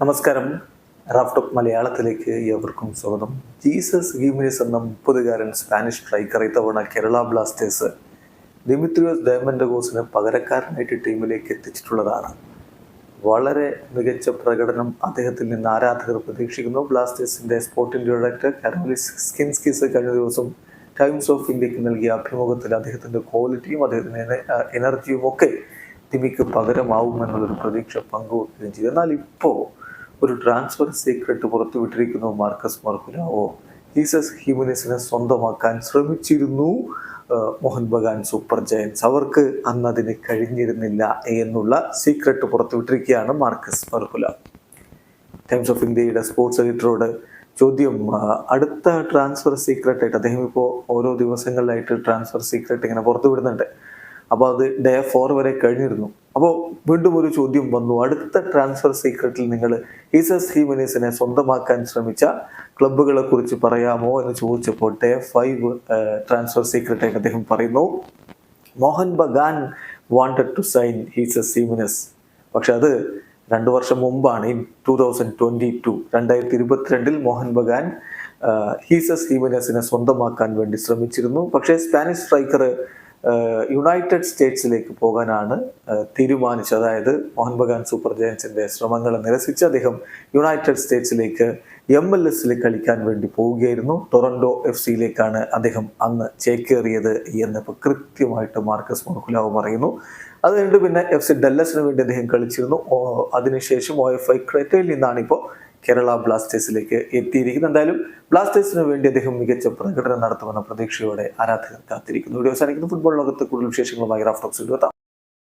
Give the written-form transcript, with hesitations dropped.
നമസ്കാരം. റാഫ്റ്റോക്ക് മലയാളത്തിലേക്ക് ഏവർക്കും സ്വാഗതം. ജീസസ് ഗീമിനിസ് എന്ന 30-കാരൻ സ്പാനിഷ് സ്ട്രൈക്കർ ഇത്തവണ കേരള ബ്ലാസ്റ്റേഴ്സ് ദിമിത്രിയോസ് ഡയമൻഡഗോസിന് പകരക്കാരനായിട്ട് ടീമിലേക്ക് എത്തിച്ചിട്ടുള്ളതാണ്. വളരെ മികച്ച പ്രകടനം അദ്ദേഹത്തിൽ നിന്ന് ആരാധകർ പ്രതീക്ഷിക്കുന്നു. ബ്ലാസ്റ്റേഴ്സിന്റെ സ്പോർട്ടിംഗ് ഡയറക്ടർ കാരോലിസ് സ്കിൻസ്കിസ് കഴിഞ്ഞ ദിവസം ടൈംസ് ഓഫ് ഇന്ത്യക്ക് നൽകിയ അഭിമുഖത്തിൽ അദ്ദേഹത്തിന്റെ ക്വാളിറ്റിയും അദ്ദേഹത്തിന്റെ എനർജിയും ഒക്കെ ദിമിക്ക് പകരമാവുമെന്നുള്ളൊരു പ്രതീക്ഷ പങ്കുവെക്കുകയും ചെയ്തു. എന്നാൽ ഇപ്പോൾ ഒരു ട്രാൻസ്ഫർ സീക്രട്ട് പുറത്തുവിട്ടിരിക്കുന്നു. മാർക്കസ് മർക്കുലാവോ ജീസസ് ഹീമനിസിനെ സ്വന്തമാക്കാൻ ശ്രമിച്ചിരുന്നു മോഹൻ ബഗാൻ സൂപ്പർ ജയൻസ്. അവർക്ക് അന്ന് അതിന് കഴിഞ്ഞിരുന്നില്ല എന്നുള്ള സീക്രട്ട് പുറത്തുവിട്ടിരിക്കുകയാണ് മാർക്കസ് മർക്കുലാവോ. ടൈംസ് ഓഫ് ഇന്ത്യയുടെ സ്പോർട്സ് എഡിറ്ററോട് ചോദ്യം, അടുത്ത ട്രാൻസ്ഫർ സീക്രട്ടായിട്ട് അദ്ദേഹം ഇപ്പോൾ ഓരോ ദിവസങ്ങളിലായിട്ട് ട്രാൻസ്ഫർ സീക്രട്ട് ഇങ്ങനെ പുറത്തുവിടുന്നുണ്ട്. അപ്പോൾ അത് ഡേ 4 വരെ കഴിഞ്ഞിരുന്നു. അപ്പോൾ വീണ്ടും ഒരു ചോദ്യം വന്നു, അടുത്ത ട്രാൻസ്ഫർ സീക്രട്ടിൽ നിങ്ങൾ ജീസസ് ഹീമനീസിനെ സ്വന്തമാക്കാൻ ശ്രമിച്ച ക്ലബ്ബുകളെ കുറിച്ച് പറയാമോ എന്ന് ചോദിച്ചപ്പോൾ ഡേ 5 ട്രാൻസ്ഫർ സീക്രട്ടായിട്ട് അദ്ദേഹം പറയുന്നു, Mohun Bagan wanted to sign Jesus Jimenez. പക്ഷെ അത് 2 വർഷം മുമ്പാണ്. ഇൻ 2022 മോഹൻ ബഗാൻ ജീസസ് ഹീമനീസിനെ സ്വന്തമാക്കാൻ വേണ്ടി ശ്രമിച്ചിരുന്നു. പക്ഷേ സ്പാനിഷ് സ്ട്രൈക്കർ യുണൈറ്റഡ് സ്റ്റേറ്റ്സിലേക്ക് പോകാനാണ് തീരുമാനിച്ചത്. അതായത് മോഹൻ ബഗാൻ സൂപ്പർ ജയൻസിന്റെ ശ്രമങ്ങളെ നിരസിച്ച് അദ്ദേഹം യുണൈറ്റഡ് സ്റ്റേറ്റ്സിലേക്ക് MLS കളിക്കാൻ വേണ്ടി പോവുകയായിരുന്നു. ടൊറന്റോ FC അദ്ദേഹം അന്ന് ചേക്കേറിയത് എന്ന് ഇപ്പോൾ കൃത്യമായിട്ട് മാർക്കസ് മർക്കുലാവോ പറയുന്നു. അത് കഴിഞ്ഞിട്ട് പിന്നെ FC ഡല്ലസിന് വേണ്ടി അദ്ദേഹം കളിച്ചിരുന്നു. അതിനുശേഷം OFI ക്രെറ്റയിൽ നിന്നാണ് ഇപ്പോൾ കേരള ബ്ലാസ്റ്റേഴ്സിലേക്ക് എത്തിയിരിക്കുന്നത്. എന്തായാലും ബ്ലാസ്റ്റേഴ്സിന് വേണ്ടി അദ്ദേഹം മികച്ച പ്രകടനം നടത്തുമെന്ന പ്രതീക്ഷയോടെ ആരാധകർ കാത്തിരിക്കുന്നു. വീഡിയോ അവസാനിക്കുന്നു. ഫുട്ബോൾ ലോകത്ത് കൂടുതൽ വിശേഷങ്ങളുമായി റാഫ്റ്റോക്സിൽ എത്താം.